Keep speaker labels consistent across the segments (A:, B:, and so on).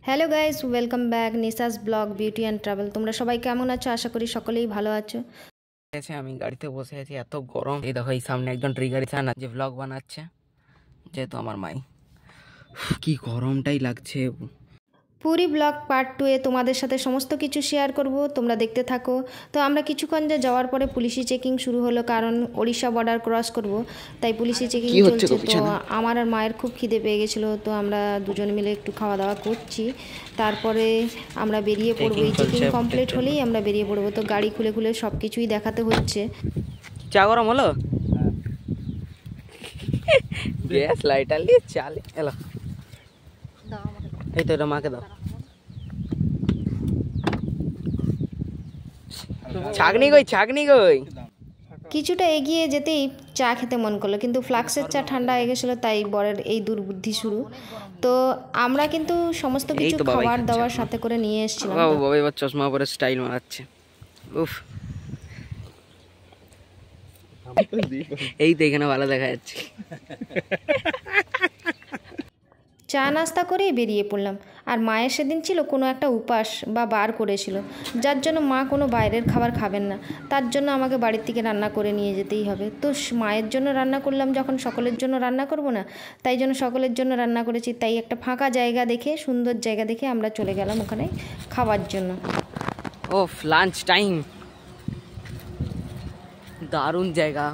A: Hello guys, welcome back নিশাস blog beauty and travel. তোমরা সবাই কেমন আছো? আশা করি সকলেই ভালো আছো।
B: আমি গাড়িতে বসে আছি, এত গরম। এই দেখো, এই সামনে একজন ট্রিগার না যে ব্লগ বানাচ্ছে, যেহেতু আমার মাই। কি গরমটাই লাগছে।
A: পুরী ব্লগ পার্ট 2 এ তোমাদের সাথে সমস্ত কিছু শেয়ার করব, তোমরা দেখতে থাকো। তো আমরা কিছুক্ষণ যাওয়ার পরে পুলিশি চেকিং শুরু হলো, কারণ ওড়িশা বর্ডার ক্রস করব, তাই পুলিশি চেকিং চলছে। তো আমার আর মায়ের খুব খিদে পেয়ে গেছিলো, তো আমরা দুজন মিলে একটু খাওয়া দাওয়া করছি, তারপরে আমরা বেরিয়ে পড়বো। এই চেকিং কমপ্লিট হলেই আমরা বেরিয়ে পড়বো। তো গাড়ি খুলে খুলে সব কিছুই দেখাতে হচ্ছে।
B: চা গরম হলো? গ্যাস লাইটার নিয়ে চালে এলো। এই তো এটা মাকে দাও। ছাগনি কই।
A: কিছুটা এগিয়ে যেতেই চা খেতে মন করলো, কিন্তু ফ্লাক্সের চা ঠান্ডা হয়ে গেছিলো, তাই বরের এই দুর্বুদ্ধি শুরু। তো আমরা কিন্তু সমস্ত কিছু খাবার দাবার সাথে করে নিয়ে এসেছিলাম।
B: বাবা এবার চশমা পরে স্টাইল মারাচ্ছে। উফ, এই তো এখানে ভালো দেখা যাচ্ছে।
A: চা নাস্তা করেই বেরিয়ে পড়লাম। আর মায়ের সেদিন ছিল কোনো একটা উপাস বা বার করেছিল, যার জন্য মা কোনো বাইরের খাবার খাবেন না। তার জন্য আমাকে বাড়ির থেকে রান্না করে নিয়ে যেতেই হবে। তো মায়ের জন্য রান্না করলাম, যখন সকলের জন্য রান্না করব না, তাই জন্য সকলের জন্য রান্না করেছি। তাই একটা ফাঁকা জায়গা দেখে, সুন্দর জায়গা দেখে আমরা চলে গেলাম ওখানে খাওয়ার জন্য।
B: ও লাঞ্চ টাইম, দারুণ জায়গা।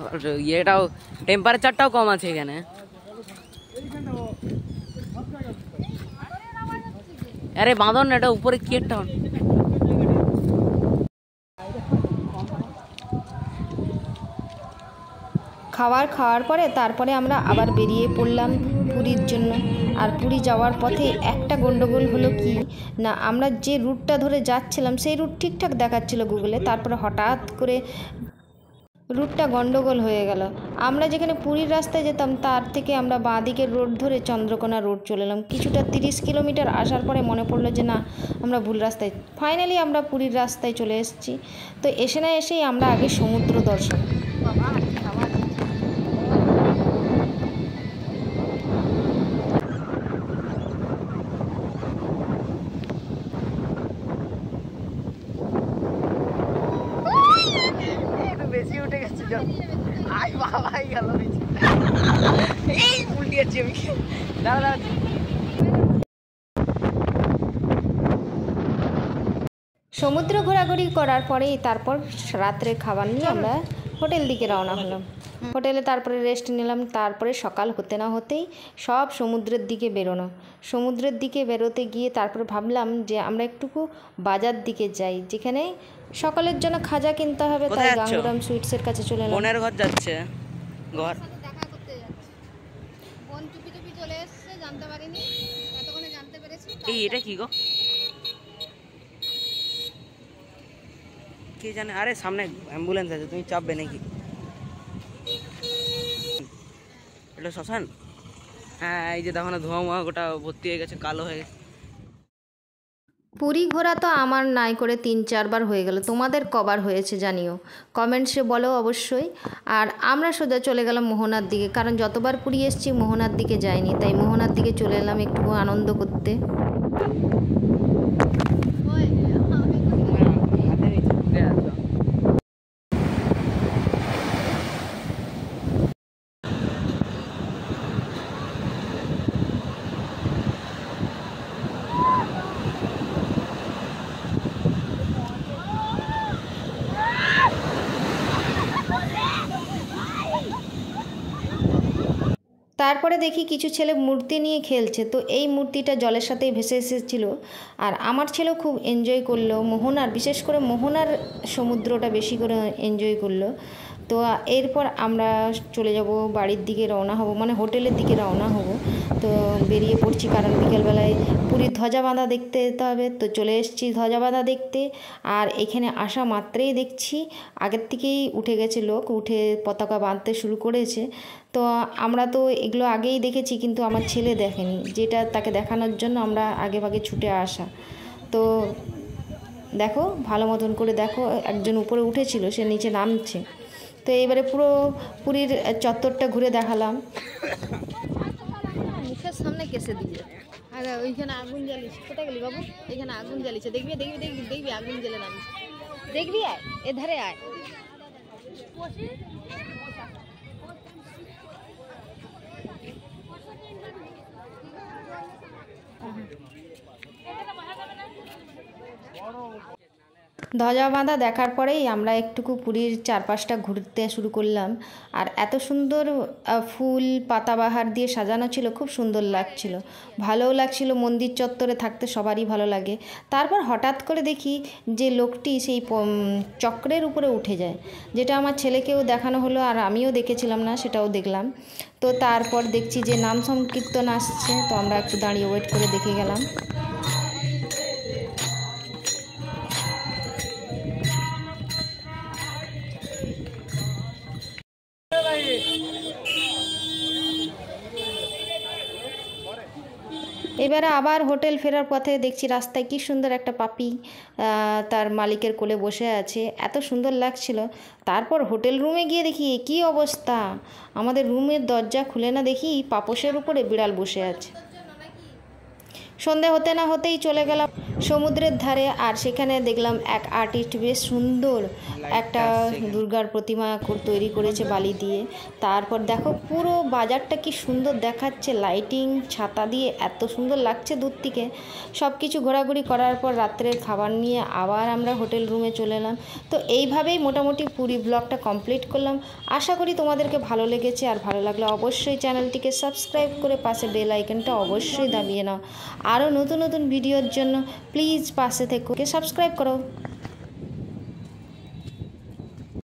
B: ইয়েটাও টেম্পারেচারটাও কম আছে এখানে। আরে বাঁধন না, এটা উপরে কি একটা
A: খাওয়ার পরে তারপরে আমরা আবার বেরিয়ে পড়লাম পুরীর জন্য। আর পুরী যাওয়ার পথে একটা গন্ডগোল হলো কি না, আমরা যে রুটটা ধরে যাচ্ছিলাম সেই রুট ঠিকঠাক দেখাচ্ছিল গুগলে, তারপরে হঠাৎ করে রুটটা গন্ডগোল হয়ে গেল। আমরা যেখানে পুরীর রাস্তায় যেতাম তার থেকে আমরা বাঁ দিকের রোড ধরে চন্দ্রকোনা রোড চলে এলাম। কিছুটা 30 কিলোমিটার আসার পরে মনে পড়লো যে না, আমরা ভুল রাস্তায়। ফাইনালি আমরা পুরীর রাস্তায় চলে এসেছি। তো এসেই আমরা আগে সমুদ্র দর্শন।
B: বেশি উঠে গেছে। আই বাবাই গেল, এই উল্টিয়েছি আমি। দাঁড়া
A: সমুদ্র ঘোরাঘুরি করার পরেই তারপর রাত্রে খাবার নিয়ে আমরা হোটেল দিকে রওনা হলাম। হোটেলে তারপরে রেস্ট নিলাম। তারপরে সকাল হতে না হতেই সব সমুদ্রের দিকে বেরোনো। সমুদ্রের দিকে বেরোতে গিয়ে তারপরে ভাবলাম যে আমরা একটুকু বাজার দিকে যাই, যেখানে সকালের জন্য খাজা কিনতে হবে। তাই গাঙ্গুরাম সুইটসের কাছে চলে এলাম।
B: বোনের ঘর যাচ্ছে, ঘর
C: দেখা করতে যাচ্ছে। বোন চুপি চুপি চলে এসেছে, জানতে পারিনি, এতক্ষণে জানতে পেরেছি।
B: এই এটা কি গো, কে জানে। আরে সামনে অ্যাম্বুলেন্স আছে, তুমি চাপবে নাকি? এটা শ্মশান। হ্যাঁ, এই যে দেখো না, ধোঁয়া গোটা ভর্তি হয়ে গেছে, কালো হয়ে গেছে।
A: পুরী ঘোরা তো আমার নাই করে 3-4 বার হয়ে গেল। তোমাদের কবার হয়েছে জানিও, কমেন্টসে বলো অবশ্যই। আর আমরা সোজা চলে গেলাম মোহনার দিকে, কারণ যতবার পুরী এসেছি মোহনার দিকে যাইনি, তাই মোহনার দিকে চলে এলাম একটু আনন্দ করতে। তারপরে দেখি কিছু ছেলে মূর্তি নিয়ে খেলছে। তো এই মূর্তিটা জলের সাথেই ভেসে এসেছিলো, আর আমার ছেলেও খুব এনজয় করলো। মোহনার, বিশেষ করে মোহনার সমুদ্রটা বেশি করে এনজয় করলো। তো এরপর আমরা চলে যাব বাড়ির দিকে, রওনা হব, মানে হোটেলের দিকে রওনা হব। তো বেরিয়ে পড়ছি, কারণ বিকেলবেলায় পুরীর ধ্বজা বাঁধা দেখতে যেতে হবে। তো চলে এসেছি ধ্বজা বাঁধা দেখতে। আর এখানে আসা মাত্রেই দেখছি আগের থেকেই উঠে গেছে লোক, উঠে পতাকা বাঁধতে শুরু করেছে। তো আমরা তো এগুলো আগেই দেখেছি, কিন্তু আমার ছেলে দেখেনি, যেটা তাকে দেখানোর জন্য আমরা আগে ভাগে ছুটে আসা। তো দেখো, ভালো মতন করে দেখো, একজন উপরে উঠেছিল, সে নিচে নামছে। তো এইবারে পুরো পুরীর চত্বরটা ঘুরে দেখালাম। দরজার সামনে কেসে দিয়ে। আর ওইখানে আগুন জ্বালিস, কোথায় গেলি বাবু? এখানে আগুন জ্বালিছে, দেখবি দেখবি দেখবি দেখবি আগুন জ্বেলে নামি, দেখবি আয় এধারে আয়। ধ্বজা বাঁধা দেখার পরেই আমরা একটুকু পুরীর চারপাশটা ঘুরতে শুরু করলাম। আর এত সুন্দর ফুল পাতাবাহার দিয়ে সাজানো ছিল, খুব সুন্দর লাগছিল, ভালোও লাগছিল। মন্দির চত্বরে থাকতে সবারই ভালো লাগে। তারপর হঠাৎ করে দেখি যে লোকটি সেই চক্রের উপরে উঠে যায়, যেটা আমার ছেলেকেও দেখানো হলো আর আমিও দেখেছিলাম না, সেটাও দেখলাম। তো তারপর দেখছি যে নাম সংকীর্তন আসছে, তো আমরা একটু দাঁড়িয়ে ওয়েট করে দেখে গেলাম। এবারে আবার হোটেল ফেরার পথে দেখছি রাস্তায় কি সুন্দর একটা পাপি তার মালিকের কোলে বসে আছে, এত সুন্দর লাগছিল। তারপর হোটেল রুমে গিয়ে দেখি কী অবস্থা, আমাদের রুমের দরজা খুলে না দেখি পাপোশের উপরে বিড়াল বসে আছে। সন্ধে হতে না হতেই চলে গেলাম সমুদ্রের ধারে, আর সেখানে দেখলাম এক আর্টিস্ট বেশ সুন্দর একটা দুর্গার প্রতিমা তৈরি করেছে বালি দিয়ে। তারপর দেখো পুরো বাজারটা কি সুন্দর দেখাচ্ছে, লাইটিং ছাতা দিয়ে এত সুন্দর লাগছে দূর থেকে। সব কিছু ঘোরাঘুরি করার পর রাত্রের খাবার নিয়ে আবার আমরা হোটেল রুমে চলে এলাম। তো এইভাবেই মোটামুটি পুরী ব্লগটা কমপ্লিট করলাম। আশা করি তোমাদেরকে ভালো লেগেছে, আর ভালো লাগলে অবশ্যই চ্যানেলটিকে সাবস্ক্রাইব করে পাশে বেল আইকনটা অবশ্যই দাবিয়ে নাও। আরও নতুন নতুন ভিডিওর জন্য প্লিজ পাশে থেকে সাবস্ক্রাইব করো।